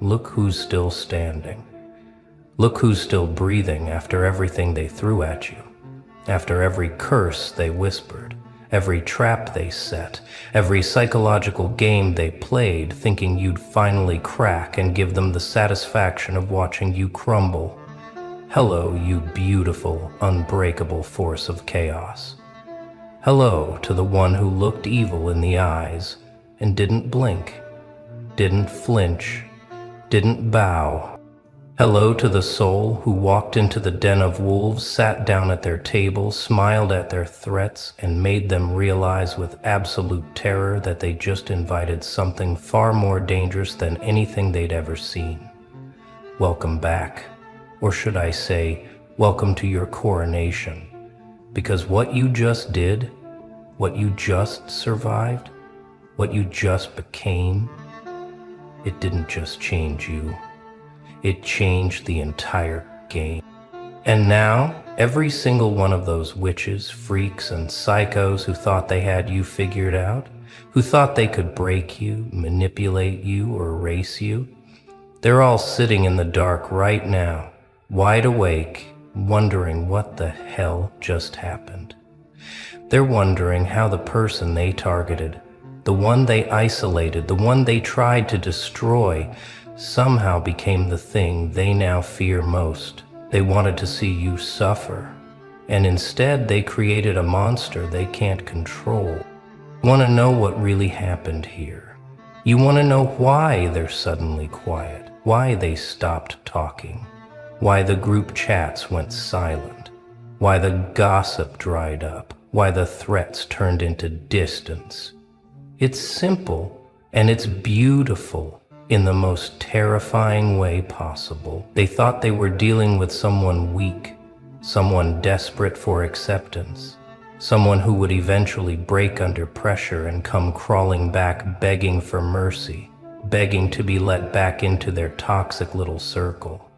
Look who's still standing. Look who's still breathing after everything they threw at you, after every curse they whispered, every trap they set, every psychological game they played, thinking you'd finally crack and give them the satisfaction of watching you crumble. Hello, you beautiful, unbreakable force of chaos. Hello to the one who looked evil in the eyes and didn't blink, didn't flinch, didn't bow. Hello to the soul who walked into the den of wolves, sat down at their table, smiled at their threats, and made them realize with absolute terror that they just invited something far more dangerous than anything they'd ever seen. Welcome back, or should I say, welcome to your coronation. Because what you just did, what you just survived, what you just became, it didn't just change you. It changed the entire game. And now, every single one of those witches, freaks, and psychos who thought they had you figured out, who thought they could break you, manipulate you, or erase you, they're all sitting in the dark right now, wide awake, wondering what the hell just happened. They're wondering how the person they targeted, the one they isolated, the one they tried to destroy, somehow became the thing they now fear most. They wanted to see you suffer, and instead they created a monster they can't control. You want to know what really happened here. You want to know why they're suddenly quiet, why they stopped talking, why the group chats went silent, why the gossip dried up, why the threats turned into distance. It's simple, and it's beautiful in the most terrifying way possible. They thought they were dealing with someone weak, someone desperate for acceptance, someone who would eventually break under pressure and come crawling back begging for mercy, begging to be let back into their toxic little circle.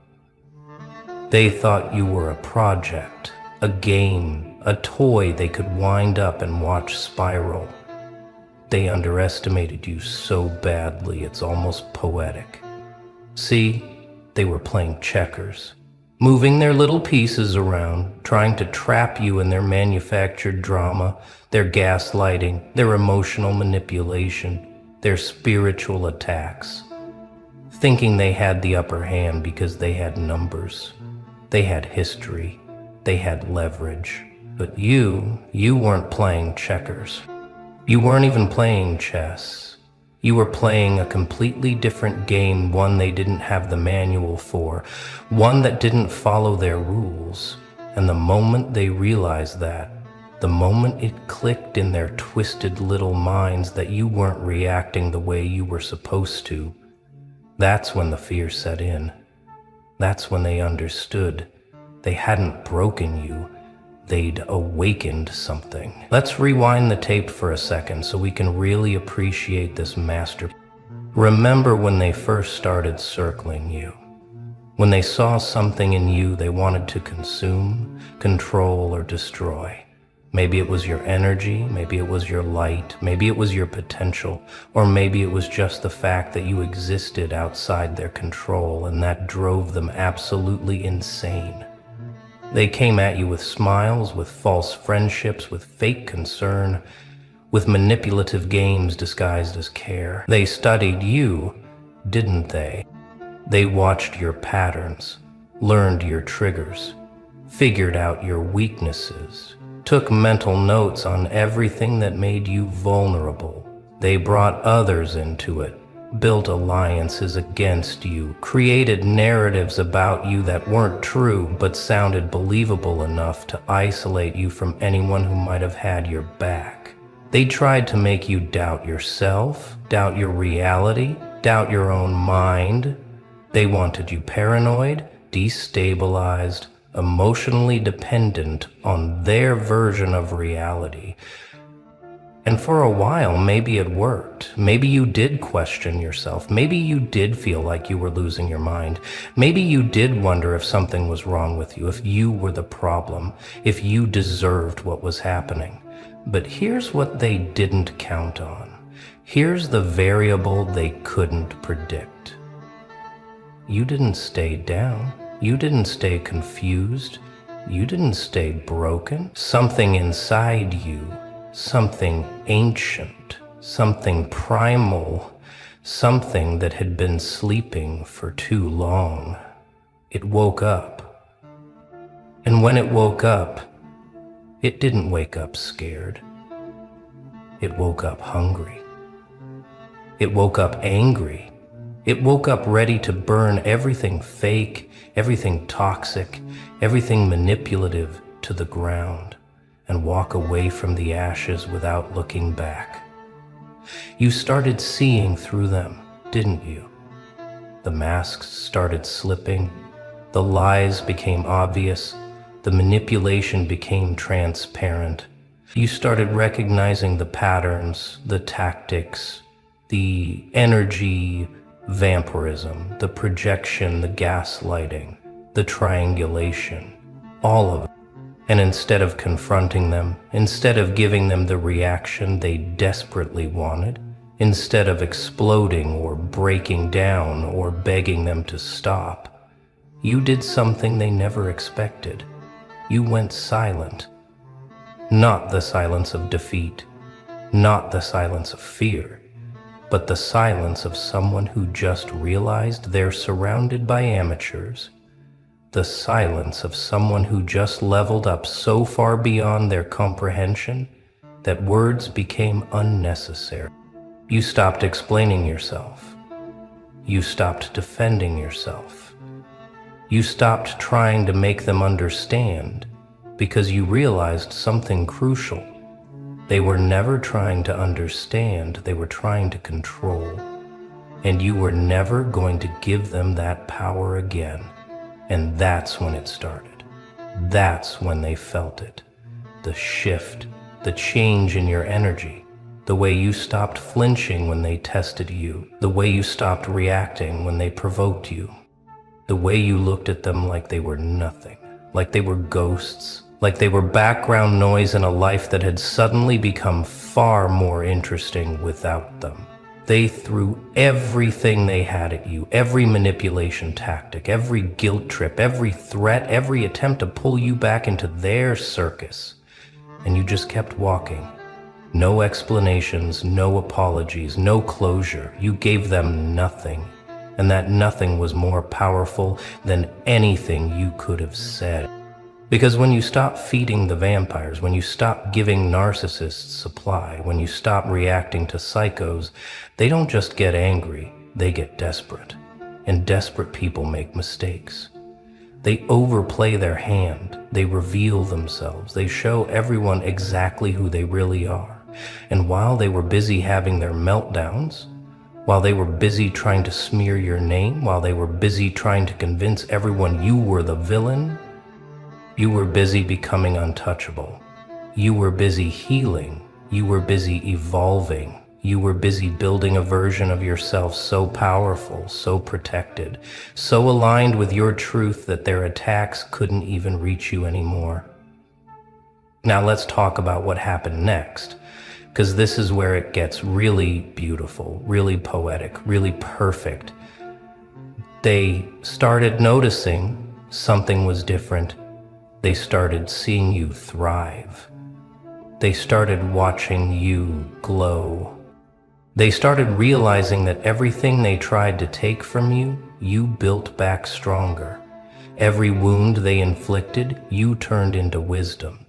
They thought you were a project, a game, a toy they could wind up and watch spiral. They underestimated you so badly it's almost poetic. See, they were playing checkers, moving their little pieces around, trying to trap you in their manufactured drama, their gaslighting, their emotional manipulation, their spiritual attacks, thinking they had the upper hand because they had numbers, they had history, they had leverage. But you weren't playing checkers. You weren't even playing chess. You were playing a completely different game, one they didn't have the manual for, one that didn't follow their rules. And the moment they realized that, the moment it clicked in their twisted little minds that you weren't reacting the way you were supposed to, that's when the fear set in. That's when they understood they hadn't broken you. They'd awakened something. Let's rewind the tape for a second so we can really appreciate this master. Remember when they first started circling you. When they saw something in you they wanted to consume, control, or destroy. Maybe it was your energy, maybe it was your light, maybe it was your potential, or maybe it was just the fact that you existed outside their control and that drove them absolutely insane. They came at you with smiles, with false friendships, with fake concern, with manipulative games disguised as care. They studied you, didn't they? They watched your patterns, learned your triggers, figured out your weaknesses, took mental notes on everything that made you vulnerable. They brought others into it, built alliances against you, created narratives about you that weren't true but sounded believable enough to isolate you from anyone who might have had your back. They tried to make you doubt yourself, doubt your reality, doubt your own mind. They wanted you paranoid, destabilized, emotionally dependent on their version of reality. And for a while, maybe it worked. Maybe you did question yourself. Maybe you did feel like you were losing your mind. Maybe you did wonder if something was wrong with you, if you were the problem, if you deserved what was happening. But here's what they didn't count on. Here's the variable they couldn't predict. You didn't stay down. You didn't stay confused. You didn't stay broken. Something inside you, something ancient, something primal, something that had been sleeping for too long. It woke up. And when it woke up, it didn't wake up scared. It woke up hungry. It woke up angry. It woke up ready to burn everything fake, everything toxic, everything manipulative to the ground and walk away from the ashes without looking back. You started seeing through them, didn't you? The masks started slipping, the lies became obvious, the manipulation became transparent. You started recognizing the patterns, the tactics, the energy vampirism, the projection, the gaslighting, the triangulation, all of it. And instead of confronting them, instead of giving them the reaction they desperately wanted, instead of exploding or breaking down or begging them to stop, you did something they never expected. You went silent. Not the silence of defeat, not the silence of fear, but the silence of someone who just realized they're surrounded by amateurs. The silence of someone who just leveled up so far beyond their comprehension that words became unnecessary. You stopped explaining yourself. You stopped defending yourself. You stopped trying to make them understand because you realized something crucial. They were never trying to understand, they were trying to control. And you were never going to give them that power again. And that's when it started. That's when they felt it. The shift, the change in your energy, the way you stopped flinching when they tested you, the way you stopped reacting when they provoked you, the way you looked at them like they were nothing, like they were ghosts, like they were background noise in a life that had suddenly become far more interesting without them. They threw everything they had at you, every manipulation tactic, every guilt trip, every threat, every attempt to pull you back into their circus. And you just kept walking. No explanations, no apologies, no closure. You gave them nothing. And that nothing was more powerful than anything you could have said. Because when you stop feeding the vampires, when you stop giving narcissists supply, when you stop reacting to psychos, they don't just get angry, they get desperate. And desperate people make mistakes. They overplay their hand, they reveal themselves, they show everyone exactly who they really are. And while they were busy having their meltdowns, while they were busy trying to smear your name, while they were busy trying to convince everyone you were the villain, you were busy becoming untouchable. You were busy healing. You were busy evolving. You were busy building a version of yourself so powerful, so protected, so aligned with your truth that their attacks couldn't even reach you anymore. Now let's talk about what happened next, because this is where it gets really beautiful, really poetic, really perfect. They started noticing something was different. They started seeing you thrive. They started watching you glow. They started realizing that everything they tried to take from you, you built back stronger. Every wound they inflicted, you turned into wisdom.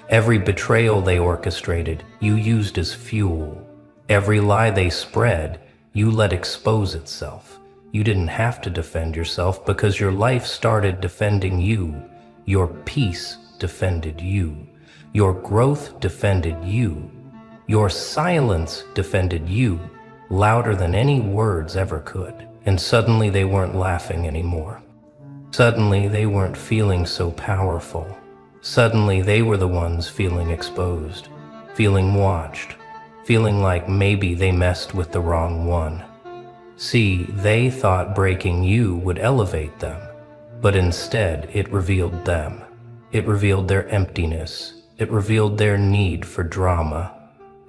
Every betrayal they orchestrated, you used as fuel. Every lie they spread, you let expose itself. You didn't have to defend yourself because your life started defending you. Your peace defended you. Your growth defended you. Your silence defended you, louder than any words ever could. And suddenly they weren't laughing anymore. Suddenly they weren't feeling so powerful. Suddenly they were the ones feeling exposed, feeling watched, feeling like maybe they messed with the wrong one. See, they thought breaking you would elevate them. But instead, it revealed them. It revealed their emptiness. It revealed their need for drama.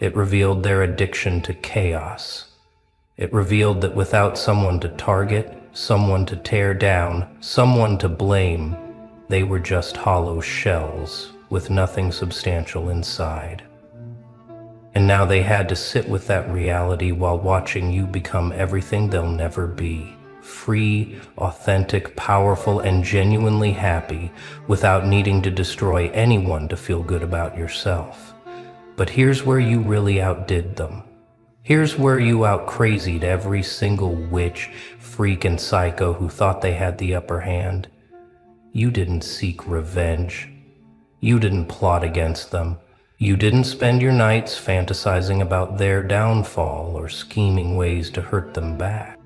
It revealed their addiction to chaos. It revealed that without someone to target, someone to tear down, someone to blame, they were just hollow shells with nothing substantial inside. And now they had to sit with that reality while watching you become everything they'll never be. Free, authentic, powerful, and genuinely happy without needing to destroy anyone to feel good about yourself. But here's where you really outdid them. Here's where you out-crazied every single witch, freak, and psycho who thought they had the upper hand. You didn't seek revenge. You didn't plot against them. You didn't spend your nights fantasizing about their downfall or scheming ways to hurt them back.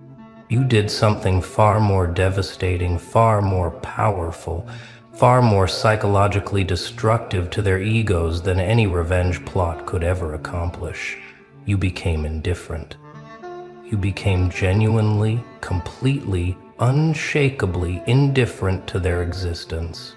You did something far more devastating, far more powerful, far more psychologically destructive to their egos than any revenge plot could ever accomplish. You became indifferent. You became genuinely, completely, unshakably indifferent to their existence.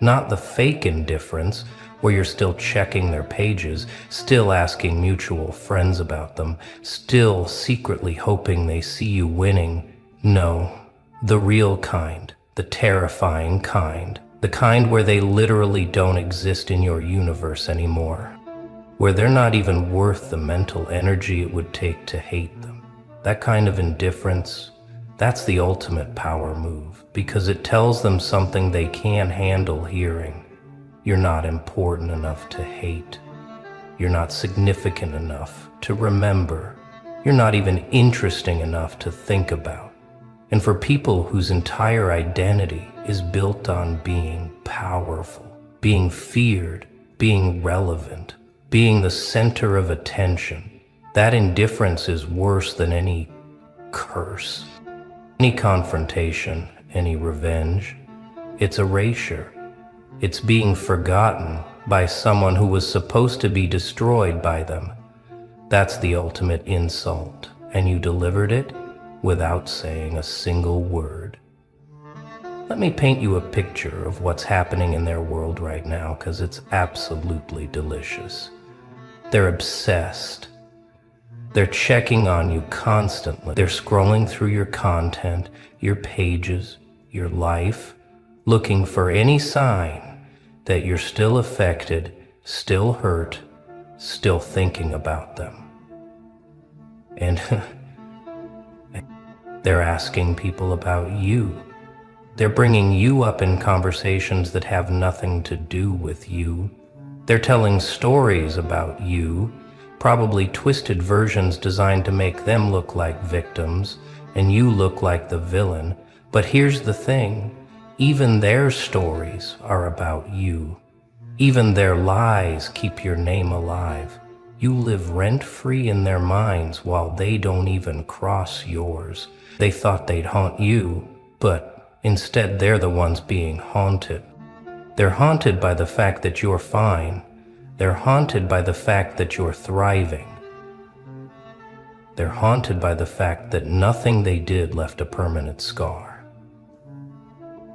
Not the fake indifference, where you're still checking their pages, still asking mutual friends about them, still secretly hoping they see you winning. No, the real kind, the terrifying kind, the kind where they literally don't exist in your universe anymore, where they're not even worth the mental energy it would take to hate them. That kind of indifference, that's the ultimate power move, because it tells them something they can't handle hearing. You're not important enough to hate. You're not significant enough to remember. You're not even interesting enough to think about. And for people whose entire identity is built on being powerful, being feared, being relevant, being the center of attention, that indifference is worse than any curse, any confrontation, any revenge. It's erasure. It's being forgotten by someone who was supposed to be destroyed by them. That's the ultimate insult, and you delivered it without saying a single word. Let me paint you a picture of what's happening in their world right now, because it's absolutely delicious. They're obsessed. They're checking on you constantly. They're scrolling through your content, your pages, your life, looking for any sign that you're still affected, still hurt, still thinking about them. And they're asking people about you. They're bringing you up in conversations that have nothing to do with you. They're telling stories about you, probably twisted versions designed to make them look like victims and you look like the villain. But here's the thing. Even their stories are about you. Even their lies keep your name alive. You live rent-free in their minds while they don't even cross yours. They thought they'd haunt you, but instead they're the ones being haunted. They're haunted by the fact that you're fine. They're haunted by the fact that you're thriving. They're haunted by the fact that nothing they did left a permanent scar.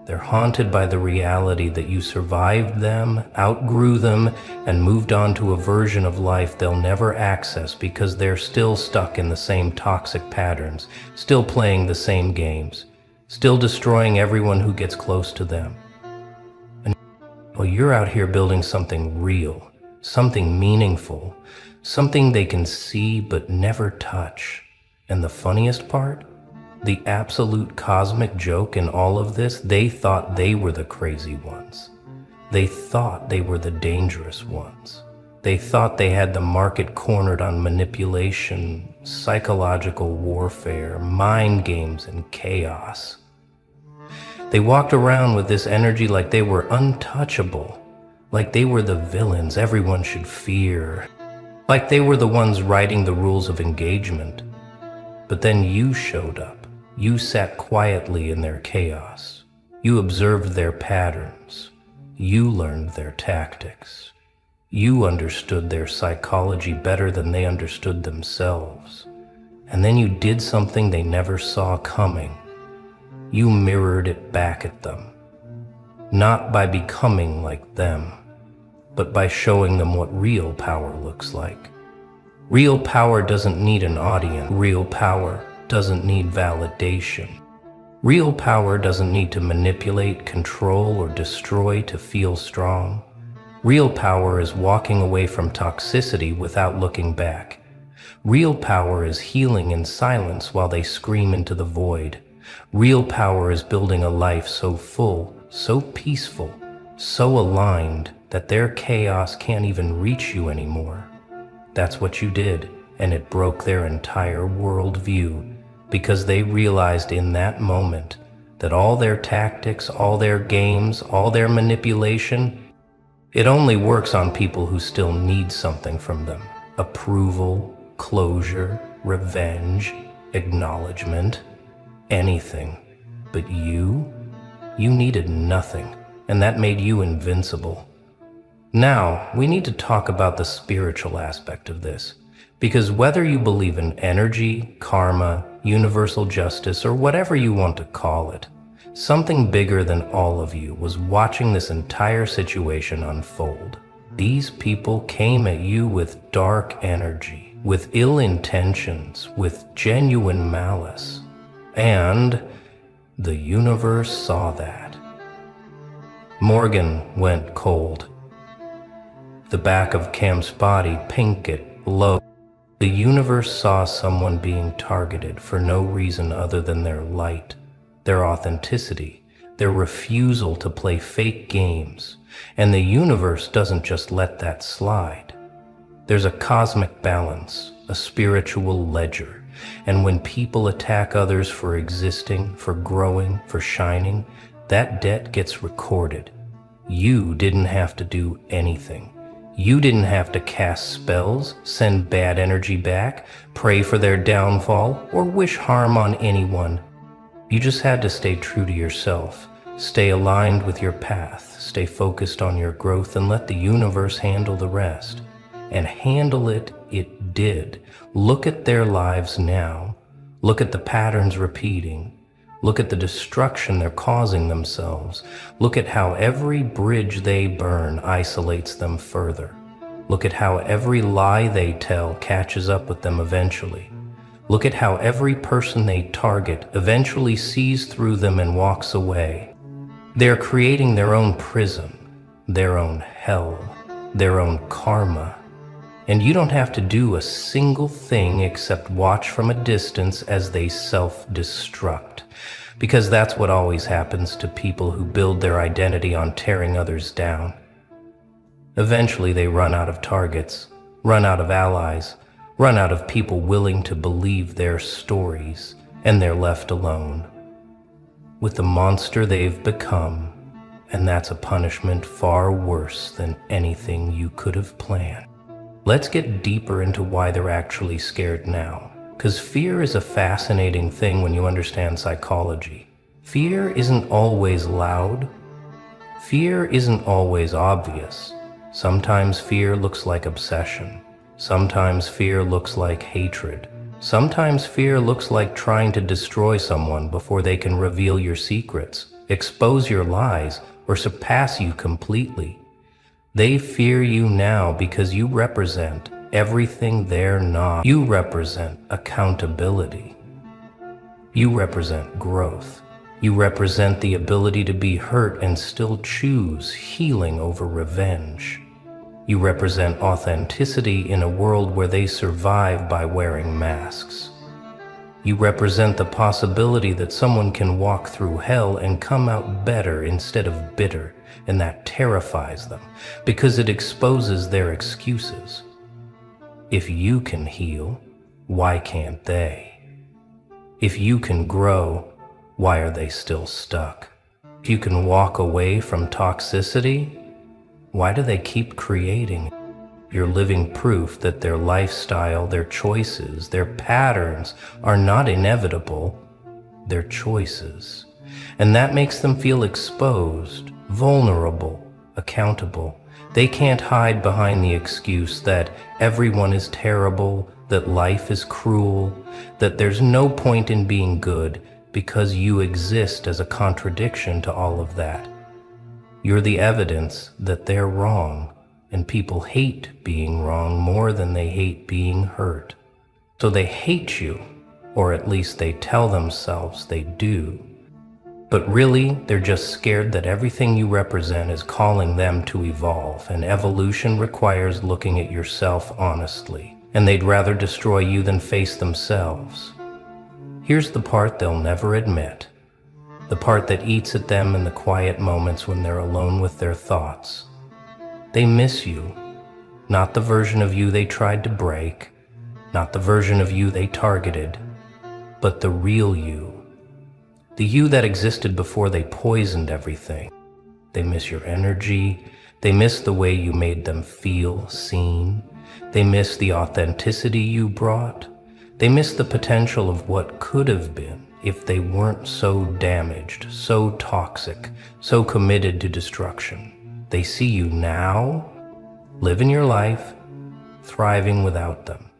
They're haunted by the reality that you survived them, outgrew them, and moved on to a version of life they'll never access because they're still stuck in the same toxic patterns, still playing the same games, still destroying everyone who gets close to them. And well, you're out here building something real, something meaningful, something they can see but never touch. And the funniest part? The absolute cosmic joke in all of this, they thought they were the crazy ones. They thought they were the dangerous ones. They thought they had the market cornered on manipulation, psychological warfare, mind games, and chaos. They walked around with this energy like they were untouchable, like they were the villains everyone should fear, like they were the ones writing the rules of engagement. But then you showed up. You sat quietly in their chaos. You observed their patterns. You learned their tactics. You understood their psychology better than they understood themselves. And then you did something they never saw coming. You mirrored it back at them. Not by becoming like them, but by showing them what real power looks like. Real power doesn't need an audience. Real power doesn't need validation. Real power doesn't need to manipulate, control, or destroy to feel strong. Real power is walking away from toxicity without looking back. Real power is healing in silence while they scream into the void. Real power is building a life so full, so peaceful, so aligned that their chaos can't even reach you anymore. That's what you did, and it broke their entire worldview, because they realized in that moment that all their tactics, all their games, all their manipulation, it only works on people who still need something from them. Approval, closure, revenge, acknowledgement, anything. But you needed nothing, and that made you invincible. Now, we need to talk about the spiritual aspect of this, because whether you believe in energy, karma, universal justice, or whatever you want to call it, something bigger than all of you was watching this entire situation unfold. These people came at you with dark energy, with ill intentions, with genuine malice. And the universe saw that. Morgan went cold. The back of Cam's body pinked low. The universe saw someone being targeted for no reason other than their light, their authenticity, their refusal to play fake games. And the universe doesn't just let that slide. There's a cosmic balance, a spiritual ledger. And when people attack others for existing, for growing, for shining, that debt gets recorded. You didn't have to do anything. You didn't have to cast spells, send bad energy back, pray for their downfall, or wish harm on anyone. You just had to stay true to yourself, stay aligned with your path, stay focused on your growth, and let the universe handle the rest. And handle it did. Look at their lives now. Look at the patterns repeating. Look at the destruction they're causing themselves. Look at how every bridge they burn isolates them further. Look at how every lie they tell catches up with them eventually. Look at how every person they target eventually sees through them and walks away. They're creating their own prison, their own hell, their own karma. And you don't have to do a single thing except watch from a distance as they self-destruct. Because that's what always happens to people who build their identity on tearing others down. Eventually they run out of targets, run out of allies, run out of people willing to believe their stories, and they're left alone with the monster they've become. And that's a punishment far worse than anything you could have planned. Let's get deeper into why they're actually scared now. Because fear is a fascinating thing when you understand psychology. Fear isn't always loud. Fear isn't always obvious. Sometimes fear looks like obsession. Sometimes fear looks like hatred. Sometimes fear looks like trying to destroy someone before they can reveal your secrets, expose your lies, or surpass you completely. They fear you now because you represent everything they're not. You represent accountability. You represent growth. You represent the ability to be hurt and still choose healing over revenge. You represent authenticity in a world where they survive by wearing masks. You represent the possibility that someone can walk through hell and come out better instead of bitter, and that terrifies them because it exposes their excuses. If you can heal, why can't they? If you can grow, why are they still stuck? If you can walk away from toxicity, why do they keep creating? You're living proof that their lifestyle, their choices, their patterns are not inevitable, they're choices. And that makes them feel exposed, vulnerable, accountable. They can't hide behind the excuse that everyone is terrible, that life is cruel, that there's no point in being good because you exist as a contradiction to all of that. You're the evidence that they're wrong, and people hate being wrong more than they hate being hurt. So they hate you, or at least they tell themselves they do. But really, they're just scared that everything you represent is calling them to evolve, and evolution requires looking at yourself honestly, and they'd rather destroy you than face themselves. Here's the part they'll never admit, the part that eats at them in the quiet moments when they're alone with their thoughts. They miss you, not the version of you they tried to break, not the version of you they targeted, but the real you. The you that existed before they poisoned everything. They miss your energy. They miss the way you made them feel seen. They miss the authenticity you brought. They miss the potential of what could have been if they weren't so damaged, so toxic, so committed to destruction. They see you now, living your life, thriving without them.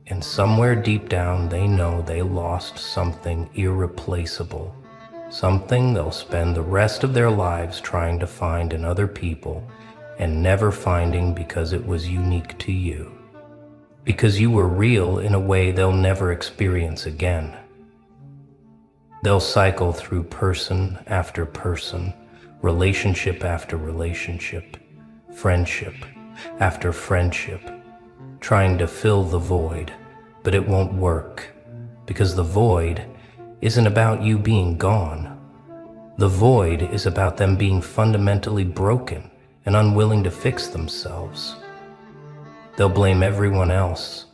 And somewhere deep down, they know they lost something irreplaceable, something they'll spend the rest of their lives trying to find in other people and never finding because it was unique to you. Because you were real in a way they'll never experience again. They'll cycle through person after person, relationship after relationship, friendship after friendship, trying to fill the void, but it won't work, because the void isn't about you being gone. The void is about them being fundamentally broken and unwilling to fix themselves. They'll blame everyone else.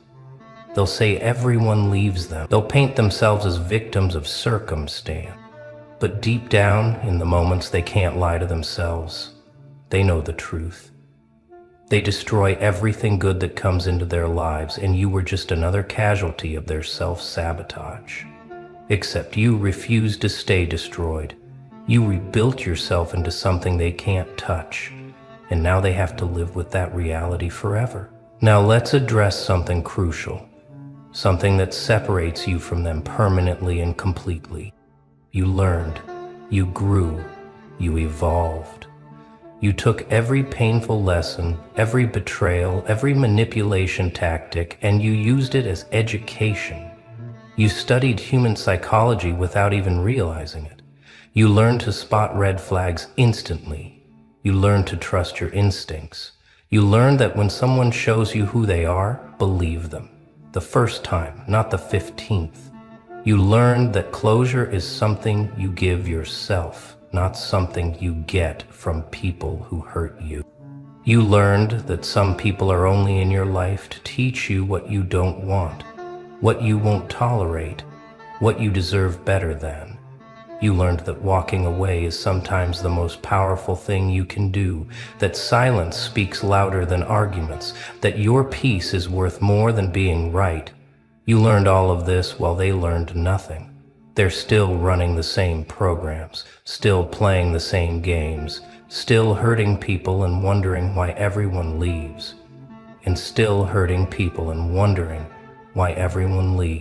They'll say everyone leaves them. They'll paint themselves as victims of circumstance. But deep down, in the moments they can't lie to themselves, they know the truth. They destroy everything good that comes into their lives, and you were just another casualty of their self-sabotage. Except you refused to stay destroyed. You rebuilt yourself into something they can't touch, and now they have to live with that reality forever. Now let's address something crucial, something that separates you from them permanently and completely. You learned, you grew, you evolved. You took every painful lesson, every betrayal, every manipulation tactic, and you used it as education. You studied human psychology without even realizing it. You learned to spot red flags instantly. You learned to trust your instincts. You learned that when someone shows you who they are, believe them. The first time, not the 15th. You learned that closure is something you give yourself, not something you get from people who hurt you. You learned that some people are only in your life to teach you what you don't want, what you won't tolerate, what you deserve better than. You learned that walking away is sometimes the most powerful thing you can do, that silence speaks louder than arguments, that your peace is worth more than being right. You learned all of this while they learned nothing. They're still running the same programs, still playing the same games, still hurting people and wondering why everyone leaves, and still hurting people and wondering why everyone leaves.